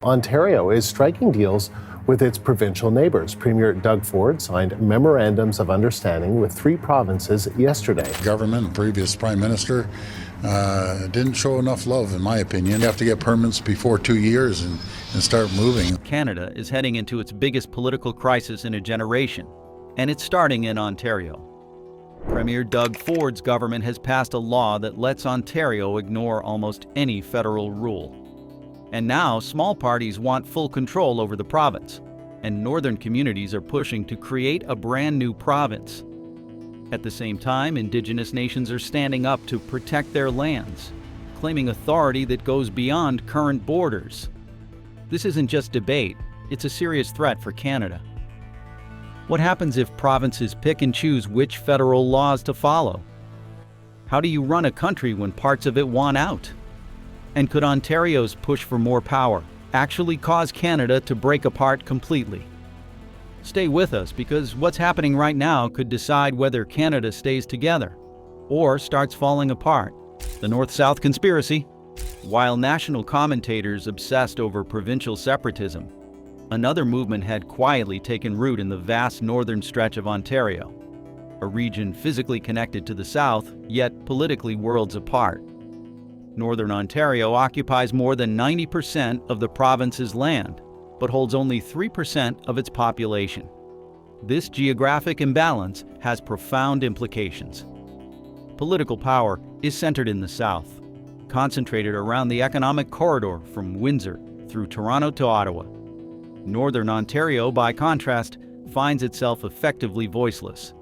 Ontario is striking deals with its provincial neighbours. Premier Doug Ford signed memorandums of understanding with 3 provinces yesterday. Government and previous Prime Minister didn't show enough love, in my opinion. You have to get permits before 2 years and start moving. Canada is heading into its biggest political crisis in a generation, and it's starting in Ontario. Premier Doug Ford's government has passed a law that lets Ontario ignore almost any federal rule. And now, small parties want full control over the province, and northern communities are pushing to create a brand new province. At the same time, Indigenous nations are standing up to protect their lands, claiming authority that goes beyond current borders. This isn't just debate, it's a serious threat for Canada. What happens if provinces pick and choose which federal laws to follow? How do you run a country when parts of it want out? And could Ontario's push for more power actually cause Canada to break apart completely? Stay with us, because what's happening right now could decide whether Canada stays together or starts falling apart. The North-South conspiracy. While national commentators obsessed over provincial separatism, another movement had quietly taken root in the vast northern stretch of Ontario, a region physically connected to the south, yet politically worlds apart. Northern Ontario occupies more than 90% of the province's land, but holds only 3% of its population. This geographic imbalance has profound implications. Political power is centered in the south, concentrated around the economic corridor from Windsor through Toronto to Ottawa. Northern Ontario, by contrast, finds itself effectively voiceless.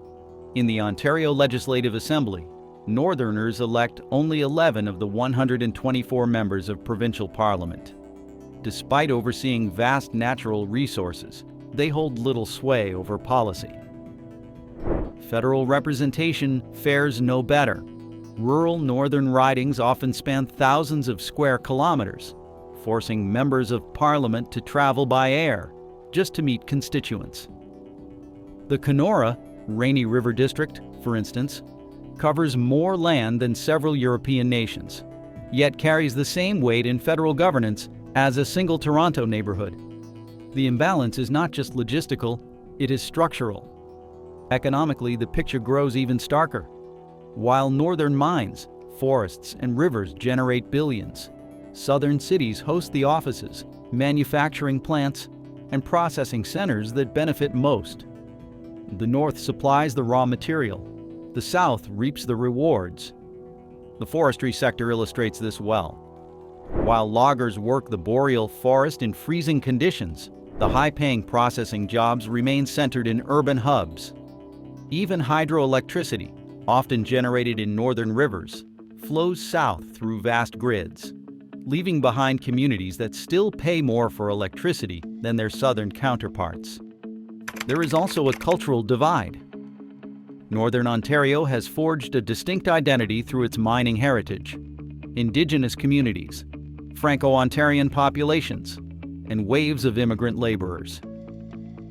In the Ontario Legislative Assembly, Northerners elect only 11 of the 124 members of provincial parliament. Despite overseeing vast natural resources, they hold little sway over policy. Federal representation fares no better. Rural northern ridings often span thousands of square kilometers, forcing members of parliament to travel by air just to meet constituents. The Kenora, Rainy River District, for instance, covers more land than several European nations, yet carries the same weight in federal governance as a single Toronto neighborhood. The imbalance is not just logistical, it is structural. Economically, the picture grows even starker. While northern mines, forests, and rivers generate billions, southern cities host the offices, manufacturing plants, and processing centers that benefit most. The north supplies the raw material. The south reaps the rewards. The forestry sector illustrates this well. While loggers work the boreal forest in freezing conditions, the high-paying processing jobs remain centered in urban hubs. Even hydroelectricity, often generated in northern rivers, flows south through vast grids, leaving behind communities that still pay more for electricity than their southern counterparts. There is also a cultural divide. Northern Ontario has forged a distinct identity through its mining heritage, Indigenous communities, Franco-Ontarian populations, and waves of immigrant laborers.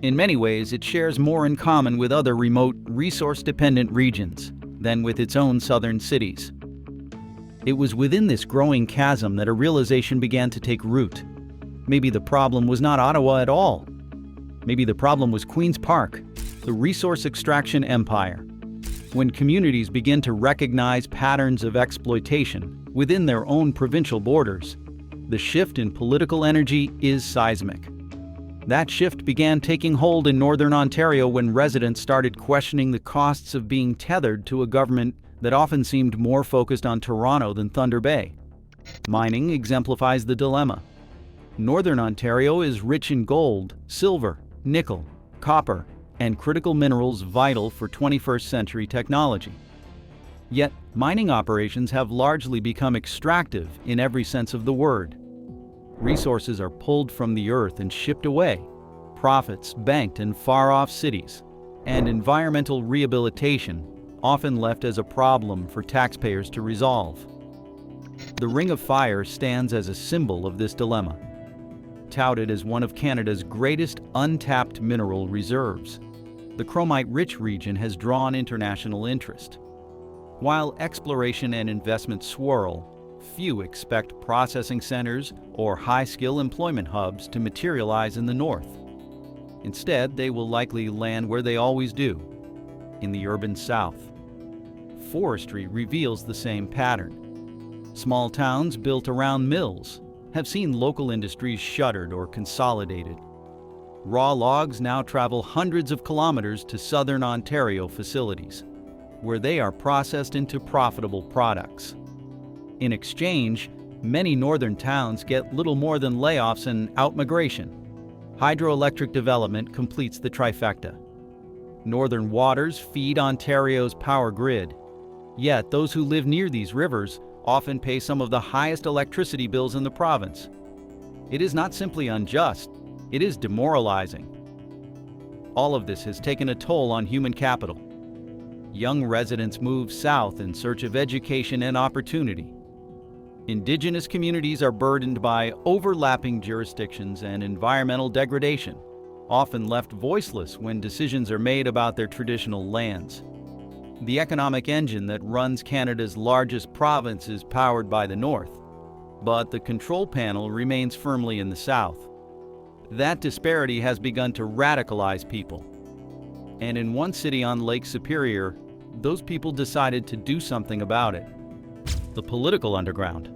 In many ways, it shares more in common with other remote, resource-dependent regions than with its own southern cities. It was within this growing chasm that a realization began to take root. Maybe the problem was not Ottawa at all. Maybe the problem was Queen's Park, the resource extraction empire. When communities begin to recognize patterns of exploitation within their own provincial borders, the shift in political energy is seismic. That shift began taking hold in Northern Ontario when residents started questioning the costs of being tethered to a government that often seemed more focused on Toronto than Thunder Bay. Mining exemplifies the dilemma. Northern Ontario is rich in gold, silver, nickel, copper, and critical minerals vital for 21st century technology. Yet, mining operations have largely become extractive in every sense of the word. Resources are pulled from the earth and shipped away, profits banked in far-off cities, and environmental rehabilitation often left as a problem for taxpayers to resolve. The Ring of Fire stands as a symbol of this dilemma. Touted as one of Canada's greatest untapped mineral reserves, the chromite-rich region has drawn international interest. While exploration and investment swirl, Few expect processing centers or high-skill employment hubs to materialize in the north. Instead, they will likely land where they always do, in the urban south. Forestry reveals the same pattern. Small towns built around mills have seen local industries shuttered or consolidated. Raw logs now travel hundreds of kilometers to southern Ontario facilities, where they are processed into profitable products. In exchange, many northern towns get little more than layoffs and outmigration. Hydroelectric development completes the trifecta. Northern waters feed Ontario's power grid. Yet those who live near these rivers often pay some of the highest electricity bills in the province. It is not simply unjust, it is demoralizing. All of this has taken a toll on human capital. Young residents move south in search of education and opportunity. Indigenous communities are burdened by overlapping jurisdictions and environmental degradation, often left voiceless when decisions are made about their traditional lands. The economic engine that runs Canada's largest province is powered by the north, but the control panel remains firmly in the south. That disparity has begun to radicalize people. And in one city on Lake Superior, those people decided to do something about it. The political underground.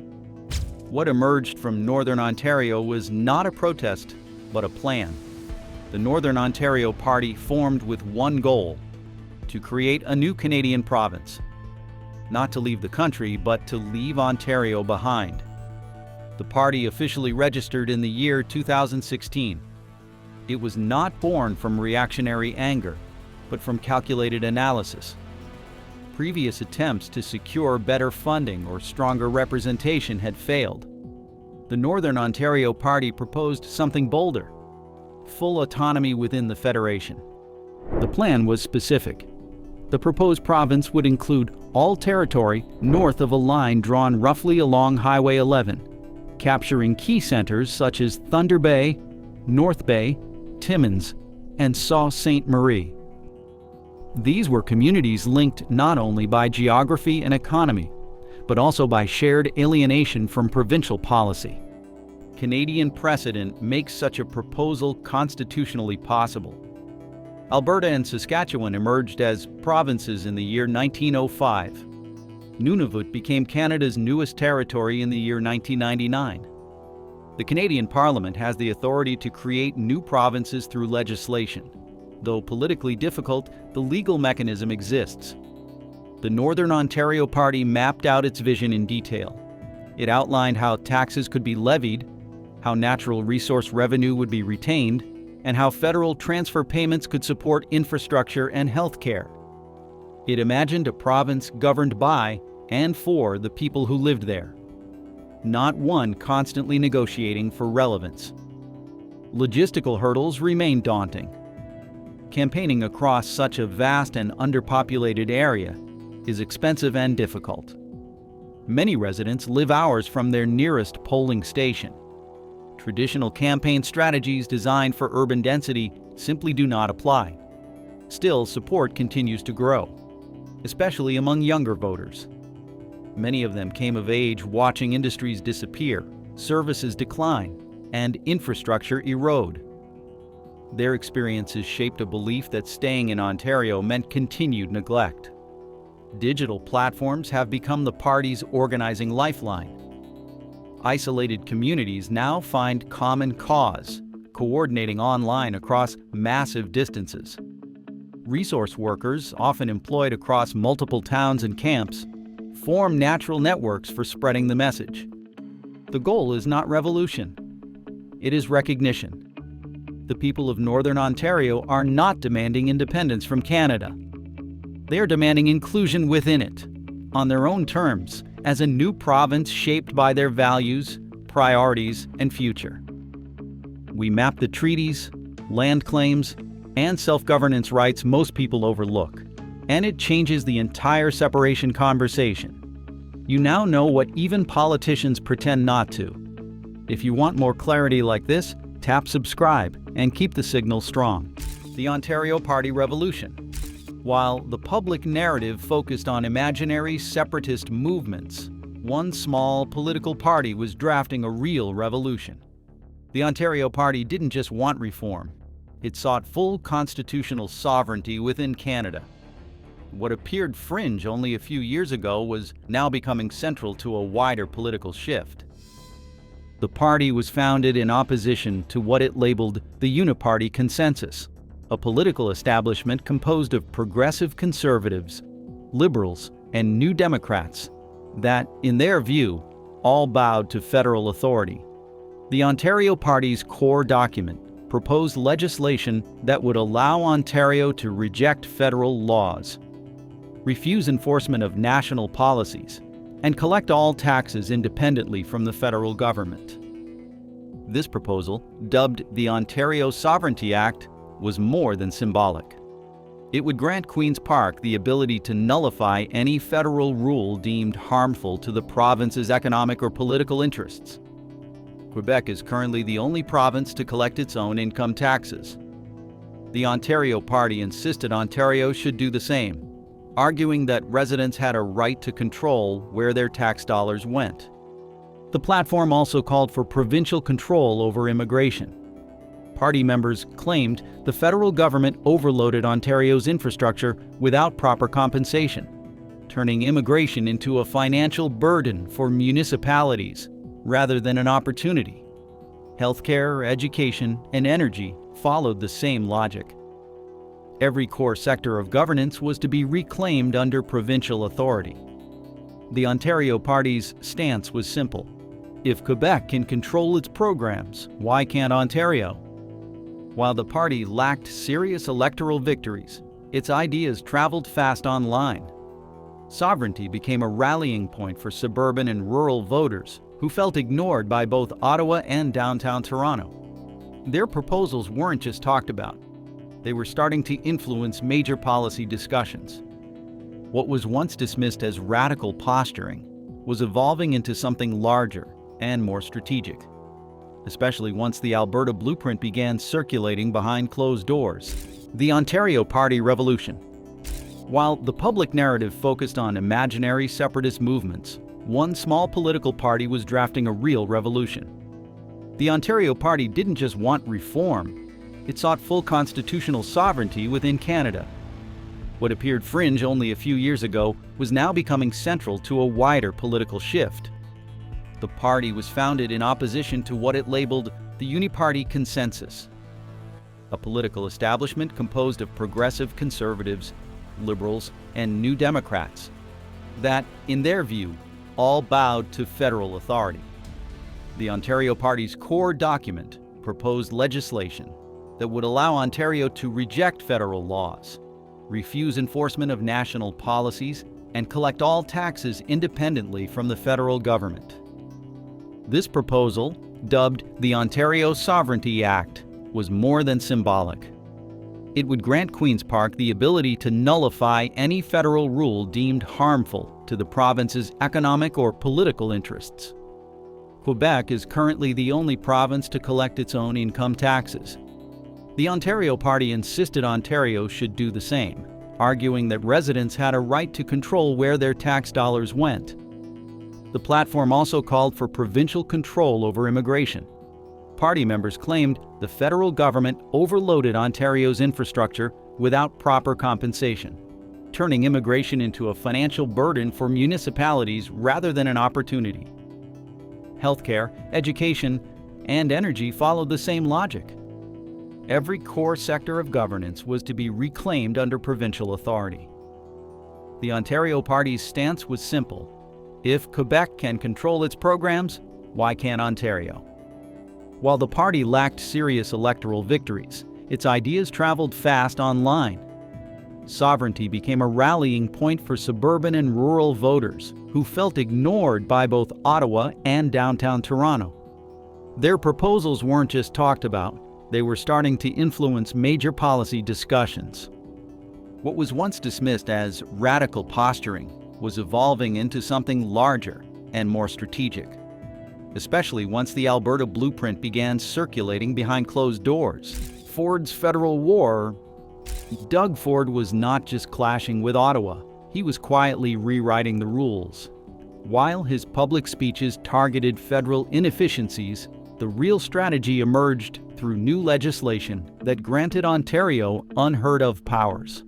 What emerged from Northern Ontario was not a protest, but a plan. The Northern Ontario Party formed with one goal: to create a new Canadian province. Not to leave the country, but to leave Ontario behind. The party officially registered in the year 2016. It was not born from reactionary anger, but from calculated analysis. Previous attempts to secure better funding or stronger representation had failed. The Northern Ontario Party proposed something bolder: full autonomy within the Federation. The plan was specific. The proposed province would include all territory north of a line drawn roughly along Highway 11, capturing key centers such as Thunder Bay, North Bay, Timmins, and Sault Ste. Marie. These were communities linked not only by geography and economy, but also by shared alienation from provincial policy. Canadian precedent makes such a proposal constitutionally possible. Alberta and Saskatchewan emerged as provinces in the year 1905. Nunavut became Canada's newest territory in the year 1999. The Canadian Parliament has the authority to create new provinces through legislation. Though politically difficult, the legal mechanism exists. The Northern Ontario Party mapped out its vision in detail. It outlined how taxes could be levied, how natural resource revenue would be retained, and how federal transfer payments could support infrastructure and health care. It imagined a province governed by and for the people who lived there, not one constantly negotiating for relevance. Logistical hurdles remain daunting. Campaigning across such a vast and underpopulated area is expensive and difficult. Many residents live hours from their nearest polling station. Traditional campaign strategies designed for urban density simply do not apply. Still, support continues to grow, especially among younger voters. Many of them came of age watching industries disappear, services decline, and infrastructure erode. Their experiences shaped a belief that staying in Ontario meant continued neglect. Digital platforms have become the party's organizing lifeline. Isolated communities now find common cause, coordinating online across massive distances. Resource workers, often employed across multiple towns and camps, form natural networks for spreading the message. The goal is not revolution. It is recognition. The people of Northern Ontario are not demanding independence from Canada. They are demanding inclusion within it, on their own terms, as a new province shaped by their values, priorities, and future. We map the treaties, land claims, and self-governance rights most people overlook, and it changes the entire separation conversation. You now know what even politicians pretend not to. If you want more clarity like this, tap subscribe and keep the signal strong. The Ontario Party Revolution. While the public narrative focused on imaginary separatist movements, one small political party was drafting a real revolution. The Ontario Party didn't just want reform, it sought full constitutional sovereignty within Canada. What appeared fringe only a few years ago was now becoming central to a wider political shift. The party was founded in opposition to what it labeled the Uniparty Consensus, a political establishment composed of progressive conservatives, liberals, and New Democrats that, in their view, all bowed to federal authority. The Ontario Party's core document proposed legislation that would allow Ontario to reject federal laws, refuse enforcement of national policies, and collect all taxes independently from the federal government. This proposal, dubbed the Ontario Sovereignty Act, was more than symbolic. It would grant Queen's Park the ability to nullify any federal rule deemed harmful to the province's economic or political interests. Quebec is currently the only province to collect its own income taxes. The Ontario Party insisted Ontario should do the same, arguing that residents had a right to control where their tax dollars went. The platform also called for provincial control over immigration. Party members claimed the federal government overloaded Ontario's infrastructure without proper compensation, turning immigration into a financial burden for municipalities rather than an opportunity. Healthcare, education, and energy followed the same logic. Every core sector of governance was to be reclaimed under provincial authority. The Ontario Party's stance was simple. If Quebec can control its programs, why can't Ontario? While the party lacked serious electoral victories, its ideas traveled fast online. Sovereignty became a rallying point for suburban and rural voters who felt ignored by both Ottawa and downtown Toronto. Their proposals weren't just talked about. They were starting to influence major policy discussions. What was once dismissed as radical posturing was evolving into something larger and more strategic, especially once the Alberta blueprint began circulating behind closed doors. The Ontario Party Revolution. While the public narrative focused on imaginary separatist movements, one small political party was drafting a real revolution. The Ontario Party didn't just want reform, it sought full constitutional sovereignty within Canada. What appeared fringe only a few years ago was now becoming central to a wider political shift. The party was founded in opposition to what it labeled the Uniparty Consensus, a political establishment composed of progressive conservatives, liberals, and New Democrats that, in their view, all bowed to federal authority. The Ontario Party's core document proposed legislation that would allow Ontario to reject federal laws, refuse enforcement of national policies, and collect all taxes independently from the federal government. This proposal, dubbed the Ontario Sovereignty Act, was more than symbolic. It would grant Queen's Park the ability to nullify any federal rule deemed harmful to the province's economic or political interests. Quebec is currently the only province to collect its own income taxes. The Ontario Party insisted Ontario should do the same, arguing that residents had a right to control where their tax dollars went. The platform also called for provincial control over immigration. Party members claimed the federal government overloaded Ontario's infrastructure without proper compensation, turning immigration into a financial burden for municipalities rather than an opportunity. Healthcare, education, and energy followed the same logic. Every core sector of governance was to be reclaimed under provincial authority. The Ontario Party's stance was simple. If Quebec can control its programs, why can't Ontario? While the party lacked serious electoral victories, its ideas traveled fast online. Sovereignty became a rallying point for suburban and rural voters who felt ignored by both Ottawa and downtown Toronto. Their proposals weren't just talked about, they were starting to influence major policy discussions. What was once dismissed as radical posturing was evolving into something larger and more strategic, especially once the Alberta blueprint began circulating behind closed doors. Ford's federal war. Doug Ford was not just clashing with Ottawa, he was quietly rewriting the rules. While his public speeches targeted federal inefficiencies, the real strategy emerged through new legislation that granted Ontario unheard-of powers.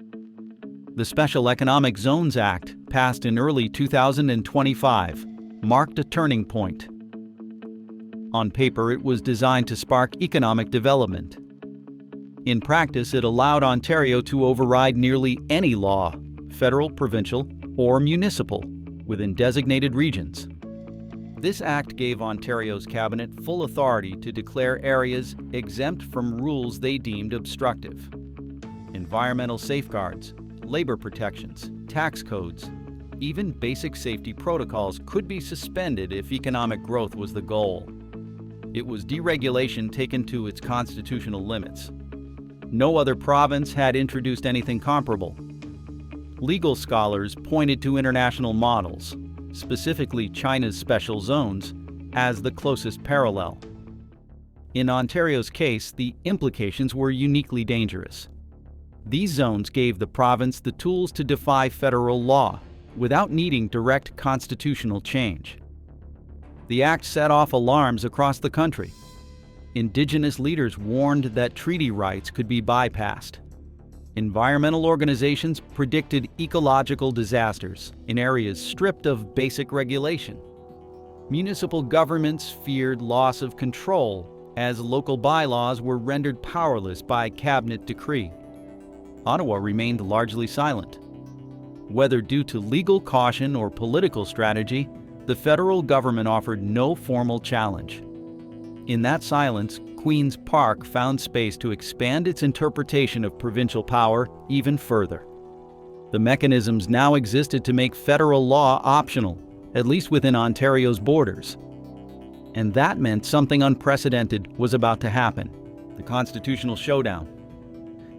The Special Economic Zones Act, passed in early 2025, marked a turning point. On paper, it was designed to spark economic development. In practice, it allowed Ontario to override nearly any law, federal, provincial, or municipal, within designated regions. This act gave Ontario's cabinet full authority to declare areas exempt from rules they deemed obstructive. Environmental safeguards, labor protections, tax codes, even basic safety protocols could be suspended if economic growth was the goal. It was deregulation taken to its constitutional limits. No other province had introduced anything comparable. Legal scholars pointed to international models, specifically China's special zones, as the closest parallel. In Ontario's case, the implications were uniquely dangerous. These zones gave the province the tools to defy federal law without needing direct constitutional change. The act set off alarms across the country. Indigenous leaders warned that treaty rights could be bypassed. Environmental organizations predicted ecological disasters in areas stripped of basic regulation. Municipal governments feared loss of control as local bylaws were rendered powerless by cabinet decree. Ottawa remained largely silent. Whether due to legal caution or political strategy, the federal government offered no formal challenge. In that silence, Queen's Park found space to expand its interpretation of provincial power even further. The mechanisms now existed to make federal law optional, at least within Ontario's borders. And that meant something unprecedented was about to happen: the constitutional showdown.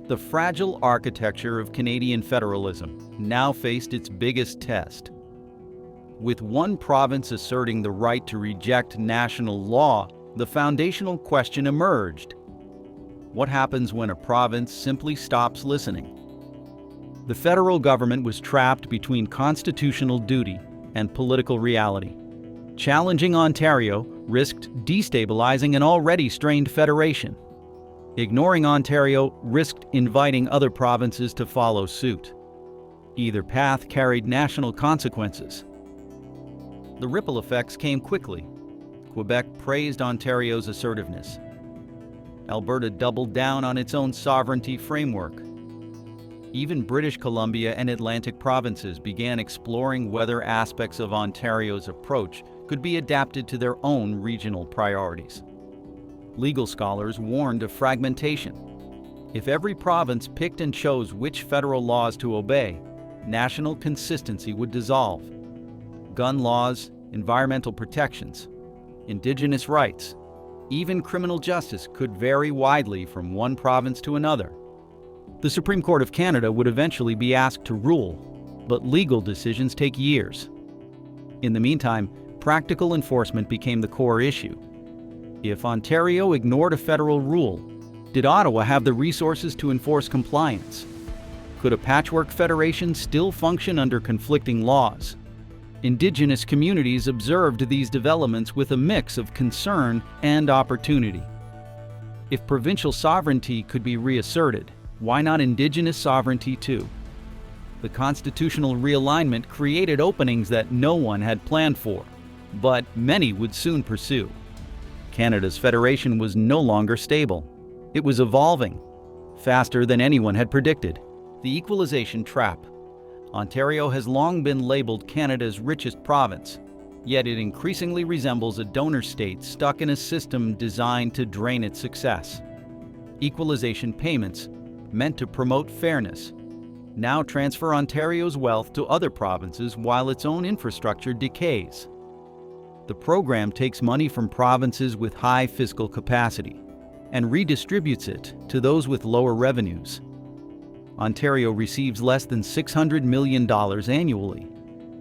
The fragile architecture of Canadian federalism now faced its biggest test. With one province asserting the right to reject national law, the foundational question emerged: what happens when a province simply stops listening? The federal government was trapped between constitutional duty and political reality. Challenging Ontario risked destabilizing an already strained federation. Ignoring Ontario risked inviting other provinces to follow suit. Either path carried national consequences. The ripple effects came quickly. Quebec praised Ontario's assertiveness. Alberta doubled down on its own sovereignty framework. Even British Columbia and Atlantic provinces began exploring whether aspects of Ontario's approach could be adapted to their own regional priorities. Legal scholars warned of fragmentation. If every province picked and chose which federal laws to obey, national consistency would dissolve. Gun laws, environmental protections, Indigenous rights, even criminal justice could vary widely from one province to another. The Supreme Court of Canada would eventually be asked to rule, but legal decisions take years. In the meantime, practical enforcement became the core issue. If Ontario ignored a federal rule, did Ottawa have the resources to enforce compliance? Could a patchwork federation still function under conflicting laws? Indigenous communities observed these developments with a mix of concern and opportunity. If provincial sovereignty could be reasserted, why not Indigenous sovereignty too? The constitutional realignment created openings that no one had planned for, but many would soon pursue. Canada's federation was no longer stable. It was evolving, faster than anyone had predicted. The equalization trap. Ontario has long been labeled Canada's richest province, yet it increasingly resembles a donor state stuck in a system designed to drain its success. Equalization payments, meant to promote fairness, now transfer Ontario's wealth to other provinces while its own infrastructure decays. The program takes money from provinces with high fiscal capacity and redistributes it to those with lower revenues. Ontario receives less than $600 million annually,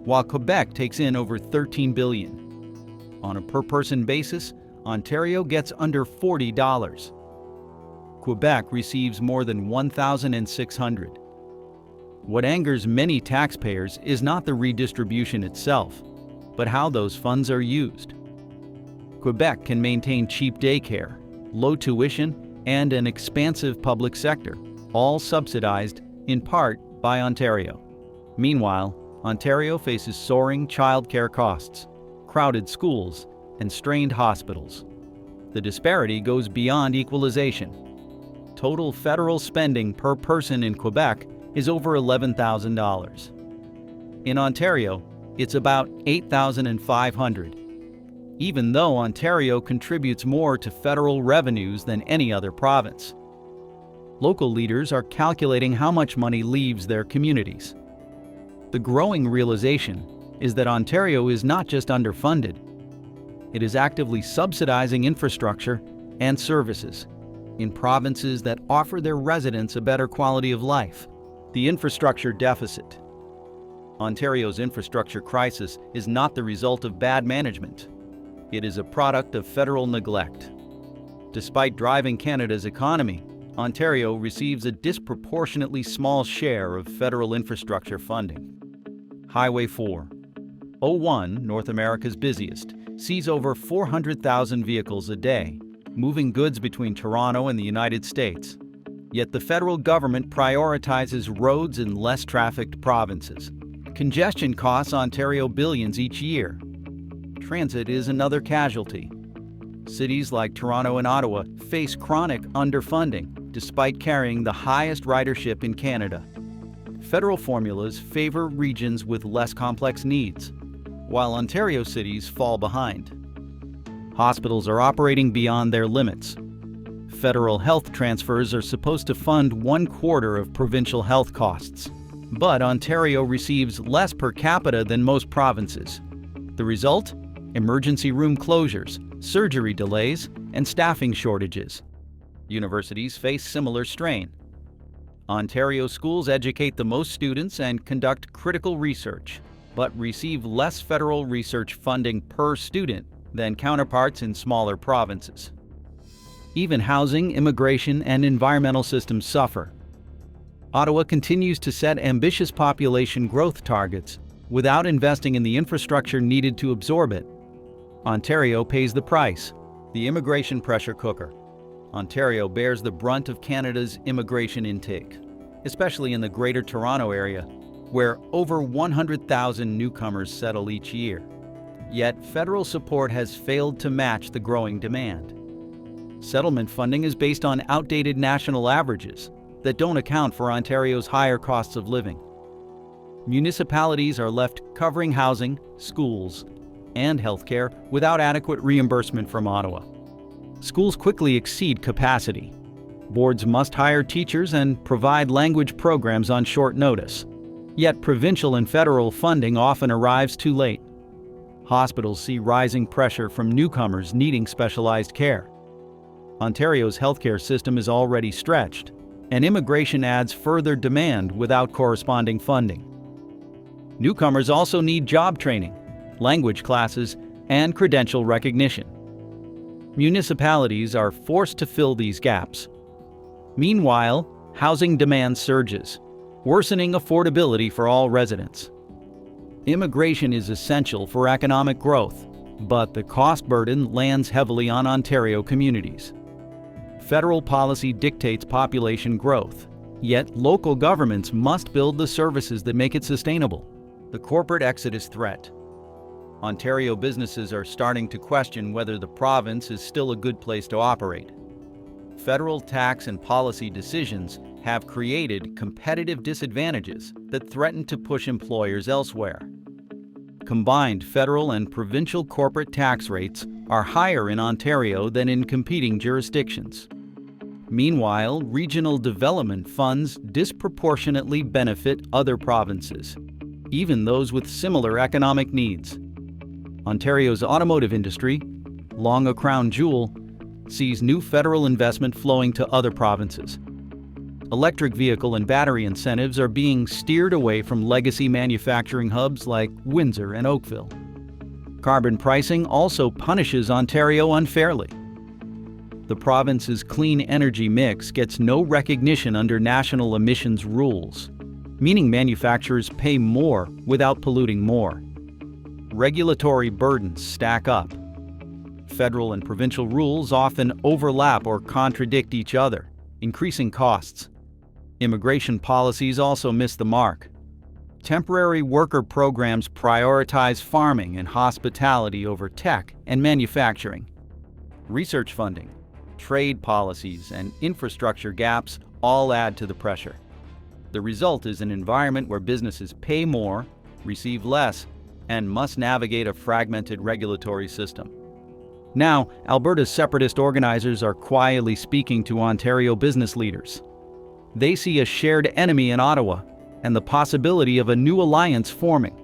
while Quebec takes in over $13 billion. On a per-person basis, Ontario gets under $40. Quebec receives more than $1,600. What angers many taxpayers is not the redistribution itself, but how those funds are used. Quebec can maintain cheap daycare, low tuition, and an expansive public sector, all subsidized in part by Ontario. Meanwhile, Ontario faces soaring childcare costs, crowded schools, and strained hospitals. The disparity goes beyond equalization. Total federal spending per person in Quebec is over $11,000. In Ontario, it's about $8,500, even though Ontario contributes more to federal revenues than any other province. Local leaders are calculating how much money leaves their communities. The growing realization is that Ontario is not just underfunded, it is actively subsidizing infrastructure and services in provinces that offer their residents a better quality of life. The infrastructure deficit. Ontario's infrastructure crisis is not the result of bad management. It is a product of federal neglect. Despite driving Canada's economy, Ontario receives a disproportionately small share of federal infrastructure funding. Highway 4, O1, North America's busiest, sees over 400,000 vehicles a day, moving goods between Toronto and the United States. Yet the federal government prioritizes roads in less trafficked provinces. Congestion costs Ontario billions each year. Transit is another casualty. Cities like Toronto and Ottawa face chronic underfunding, despite carrying the highest ridership in Canada. Federal formulas favor regions with less complex needs, while Ontario cities fall behind. Hospitals are operating beyond their limits. Federal health transfers are supposed to fund 1/4 of provincial health costs, but Ontario receives less per capita than most provinces. The result? Emergency room closures, surgery delays, and staffing shortages. Universities face similar strain. Ontario schools educate the most students and conduct critical research, but receive less federal research funding per student than counterparts in smaller provinces. Even housing, immigration, and environmental systems suffer. Ottawa continues to set ambitious population growth targets without investing in the infrastructure needed to absorb it. Ontario pays the price, the immigration pressure cooker. Ontario bears the brunt of Canada's immigration intake, especially in the Greater Toronto Area, where over 100,000 newcomers settle each year. Yet federal support has failed to match the growing demand. Settlement funding is based on outdated national averages that don't account for Ontario's higher costs of living. Municipalities are left covering housing, schools, and healthcare without adequate reimbursement from Ottawa. Schools quickly exceed capacity. Boards must hire teachers and provide language programs on short notice. Yet provincial and federal funding often arrives too late. Hospitals see rising pressure from newcomers needing specialized care. Ontario's healthcare system is already stretched, and immigration adds further demand without corresponding funding. Newcomers also need job training, language classes, and credential recognition. Municipalities are forced to fill these gaps. Meanwhile, housing demand surges, worsening affordability for all residents. Immigration is essential for economic growth, but the cost burden lands heavily on Ontario communities. Federal policy dictates population growth, yet local governments must build the services that make it sustainable. The corporate exodus threat. Ontario businesses are starting to question whether the province is still a good place to operate. Federal tax and policy decisions have created competitive disadvantages that threaten to push employers elsewhere. Combined federal and provincial corporate tax rates are higher in Ontario than in competing jurisdictions. Meanwhile, regional development funds disproportionately benefit other provinces, even those with similar economic needs. Ontario's automotive industry, long a crown jewel, sees new federal investment flowing to other provinces. Electric vehicle and battery incentives are being steered away from legacy manufacturing hubs like Windsor and Oakville. Carbon pricing also punishes Ontario unfairly. The province's clean energy mix gets no recognition under national emissions rules, meaning manufacturers pay more without polluting more. regulatory burdens stack up. Federal and provincial rules often overlap or contradict each other, increasing costs. Immigration policies also miss the mark. Temporary worker programs prioritize farming and hospitality over tech and manufacturing. Research funding, trade policies, and infrastructure gaps all add to the pressure. The result is an environment where businesses pay more, receive less, and must navigate a fragmented regulatory system. Now, Alberta's separatist organizers are quietly speaking to Ontario business leaders. They see a shared enemy in Ottawa and the possibility of a new alliance forming,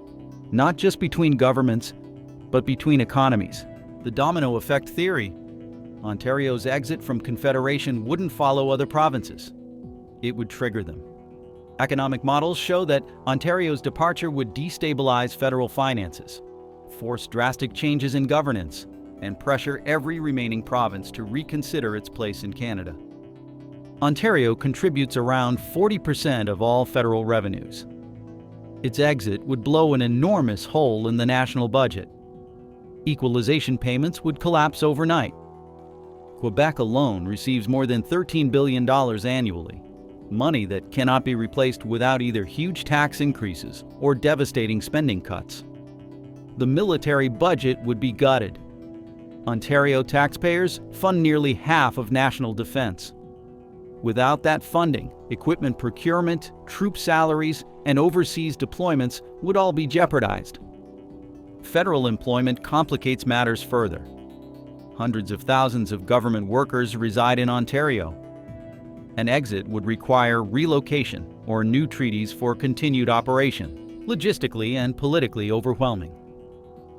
not just between governments, but between economies. The domino effect theory. Ontario's exit from Confederation wouldn't follow other provinces. It would trigger them. Economic models show that Ontario's departure would destabilize federal finances, force drastic changes in governance, and pressure every remaining province to reconsider its place in Canada. Ontario contributes around 40% of all federal revenues. Its exit would blow an enormous hole in the national budget. Equalization payments would collapse overnight. Quebec alone receives more than $13 billion annually, money that cannot be replaced without either huge tax increases or devastating spending cuts. The military budget would be gutted. Ontario taxpayers fund nearly half of national defense. Without that funding, equipment procurement, troop salaries, and overseas deployments would all be jeopardized. Federal employment complicates matters further. Hundreds of thousands of government workers reside in Ontario. An exit would require relocation or new treaties for continued operation, logistically and politically overwhelming.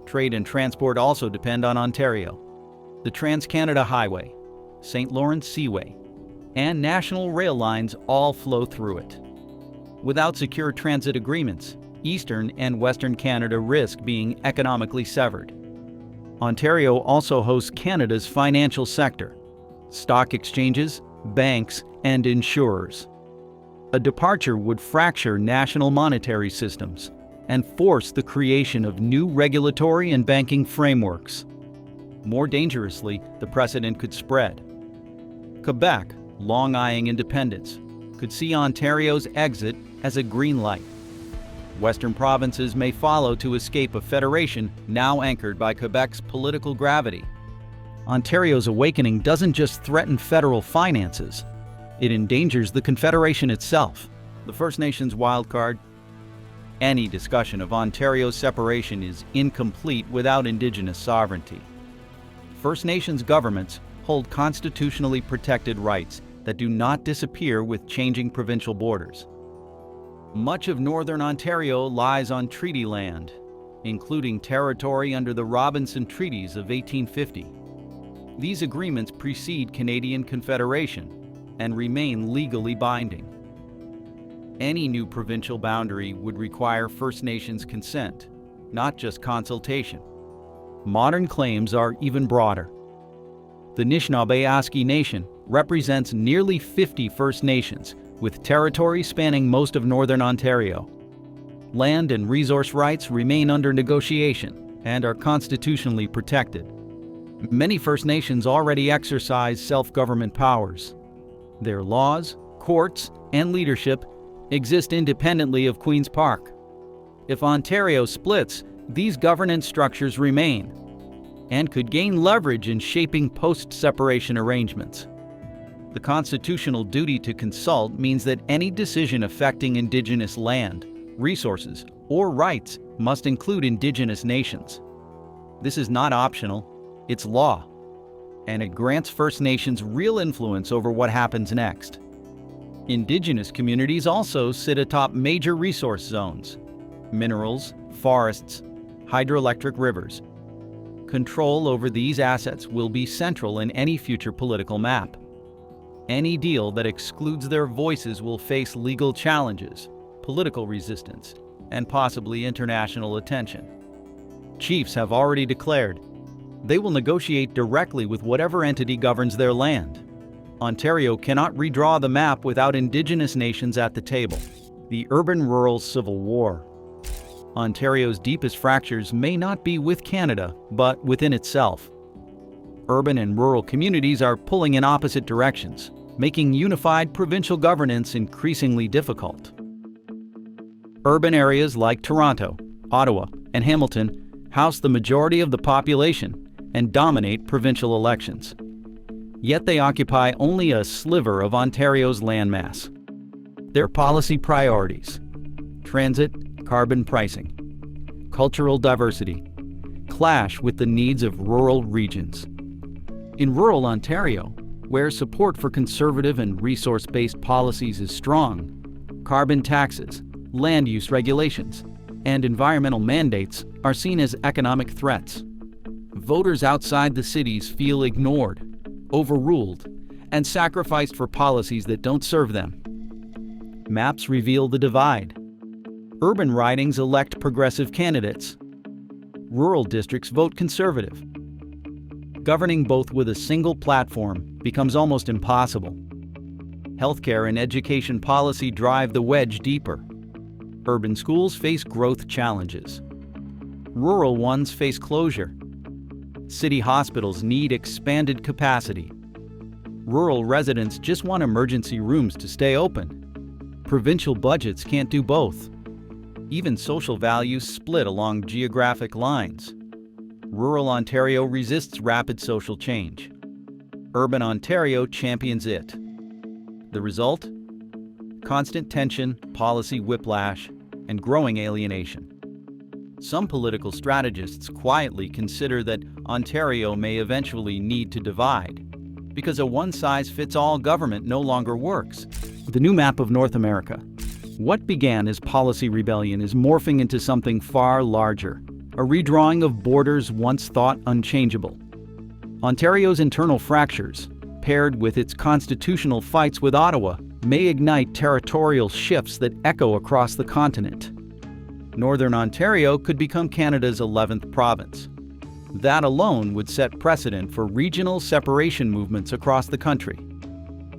Trade and transport also depend on Ontario. The Trans-Canada Highway, St. Lawrence Seaway, and national rail lines all flow through it. Without secure transit agreements, Eastern and Western Canada risk being economically severed. Ontario also hosts Canada's financial sector, stock exchanges, banks, and insurers. A departure would fracture national monetary systems and force the creation of new regulatory and banking frameworks. More dangerously, the precedent could spread. Quebec, long eyeing independence, could see Ontario's exit as a green light. Western provinces may follow to escape a federation now anchored by Quebec's political gravity. Ontario's awakening doesn't just threaten federal finances, it endangers the Confederation itself. The First Nations wildcard. Any discussion of Ontario's separation is incomplete without Indigenous sovereignty. First Nations governments hold constitutionally protected rights that do not disappear with changing provincial borders. Much of northern Ontario lies on treaty land, including territory under the Robinson Treaties of 1850. These agreements precede Canadian Confederation and remain legally binding. Any new provincial boundary would require First Nations consent, not just consultation. Modern claims are even broader. The Anishinaabe Nation represents nearly 50 First Nations, with territory spanning most of northern Ontario. Land and resource rights remain under negotiation and are constitutionally protected. Many First Nations already exercise self-government powers. Their laws, courts, and leadership exist independently of Queen's Park. If Ontario splits, these governance structures remain and could gain leverage in shaping post-separation arrangements. The constitutional duty to consult means that any decision affecting Indigenous land, resources, or rights must include Indigenous nations. This is not optional, it's law, and it grants First Nations real influence over what happens next. Indigenous communities also sit atop major resource zones: minerals, forests, hydroelectric rivers. Control over these assets will be central in any future political map. Any deal that excludes their voices will face legal challenges, political resistance, and possibly international attention. Chiefs have already declared they will negotiate directly with whatever entity governs their land. Ontario cannot redraw the map without Indigenous nations at the table. The urban-rural civil war. Ontario's deepest fractures may not be with Canada, but within itself. Urban and rural communities are pulling in opposite directions, making unified provincial governance increasingly difficult. Urban areas like Toronto, Ottawa, and Hamilton house the majority of the population and dominate provincial elections. Yet they occupy only a sliver of Ontario's landmass. Their policy priorities: transit, carbon pricing, cultural diversity, clash with the needs of rural regions. In rural Ontario, where support for conservative and resource-based policies is strong, carbon taxes, land use regulations, and environmental mandates are seen as economic threats. Voters outside the cities feel ignored, overruled, and sacrificed for policies that don't serve them. Maps reveal the divide. Urban ridings elect progressive candidates. Rural districts vote conservative. Governing both with a single platform becomes almost impossible. Healthcare and education policy drive the wedge deeper. Urban schools face growth challenges. Rural ones face closure. City hospitals need expanded capacity. Rural residents just want emergency rooms to stay open. Provincial budgets can't do both. Even social values split along geographic lines. Rural Ontario resists rapid social change. Urban Ontario champions it. The result? Constant tension, policy whiplash, and growing alienation. Some political strategists quietly consider that Ontario may eventually need to divide, because a one-size-fits-all government no longer works. The new map of North America. What began as policy rebellion is morphing into something far larger, a redrawing of borders once thought unchangeable. Ontario's internal fractures, paired with its constitutional fights with Ottawa, may ignite territorial shifts that echo across the continent. Northern Ontario could become Canada's 11th province. That alone would set precedent for regional separation movements across the country.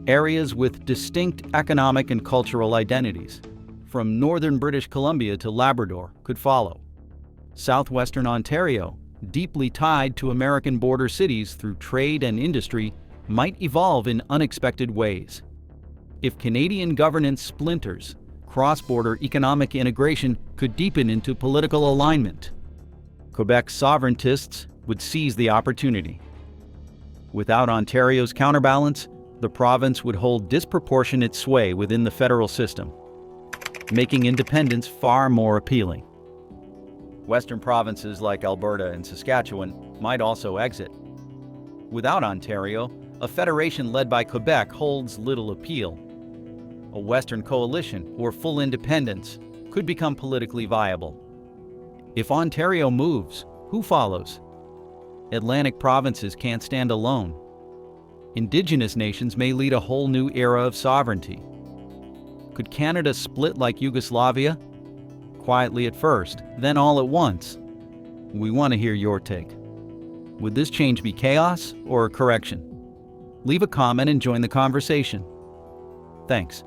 Areas with distinct economic and cultural identities, from northern British Columbia to Labrador, could follow. Southwestern Ontario, deeply tied to American border cities through trade and industry, might evolve in unexpected ways. If Canadian governance splinters, cross-border economic integration could deepen into political alignment. Quebec sovereigntists would seize the opportunity. Without Ontario's counterbalance, the province would hold disproportionate sway within the federal system, making independence far more appealing. Western provinces like Alberta and Saskatchewan might also exit. Without Ontario, a federation led by Quebec holds little appeal. A Western coalition or full independence could become politically viable. If Ontario moves, who follows? Atlantic provinces can't stand alone. Indigenous nations may lead a whole new era of sovereignty. Could Canada split like Yugoslavia? Quietly at first, then all at once. We want to hear your take. Would this change be chaos or a correction? Leave a comment and join the conversation. Thanks.